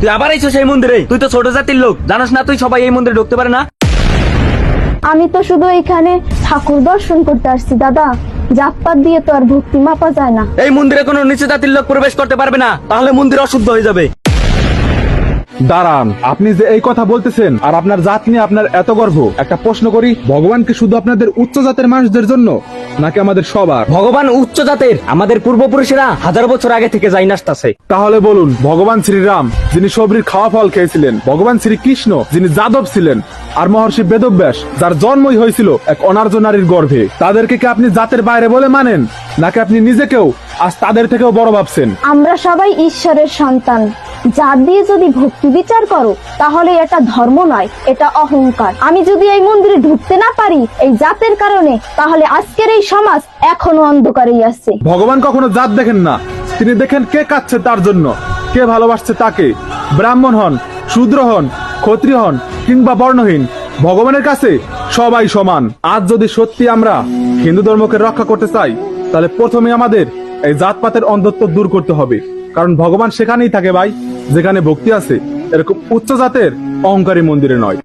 তুই আবার আইছো সেই মন্দিরে? তুই তো ছোট জাতির লোক, জানাস না তুই সবাই এই মন্দিরে ঢুকতে পারে না? আমি তো শুধু এখানে ঠাকুর দর্শন করতে আসছি দাদা, জাতপাত দিয়ে তো আর ভক্তি মাপা যায় না। এই মন্দিরে কোনো নিচু জাতির লোক প্রবেশ করতে পারবে না, তাহলে মন্দির অশুদ্ধ হয়ে যাবে। দাঁড়ান, আপনি যে এই কথা বলতেছেন আর আপনার জাত নিয়ে আপনার এত গর্ব, একটা প্রশ্ন করি, ভগবান কি শুধু আপনাদের উচ্চ জাতের মানুষদের জন্য নাকি আমাদের সবার? ভগবান উচ্চ জাতের, আমাদের পূর্বপুরুষেরা হাজার বছর আগে থেকে যাই আসতেছে। তাহলে বলুন, ভগবান শ্রীরাম যিনি সবরির খাওয়া ফল খেয়েছিলেন, ভগবান শ্রীকৃষ্ণ যিনি যাদব ছিলেন, আর মহর্ষি বেদব্যাস যার জন্মই হয়েছিল এক অনার্য নারীর গর্ভে, তাদেরকে কি আপনি জাতের বাইরে বলে মানেন, নাকি আপনি নিজেকেও আজ তাদের থেকেও বড় ভাবছেন? আমরা সবাই ঈশ্বরের সন্তান। জাত দিয়ে যদি ভক্তি বিচার করো তাহলে এটা ধর্ম নয়, এটা অহংকার। আমি যদি এই মন্দিরে ঢুকতে না পারি এই জাতের কারণে, তাহলে আজকের এই সমাজ এখনো অন্ধকারেই আছে। ভগবান কখনো জাত দেখেন না, তিনি দেখেন কে কাচ্ছে তার জন্য, কে ভালোবাসছে তাকে। ব্রাহ্মণ হন, শূদ্র হন, ক্ষত্রিয় হন কিংবা বর্ণহীন, ভগবানের কাছে সবাই সমান। আজ যদি সত্যি আমরা হিন্দু ধর্মকে রক্ষা করতে চাই, তাহলে প্রথমে আমাদের এই জাতপাতের অন্ধত্ব দূর করতে হবে। কারণ ভগবান সেখানেই থাকে ভাই, যেখানে ভক্তি আছে, এরকম উচ্চ জাতের অহংকারী মন্দিরে নয়।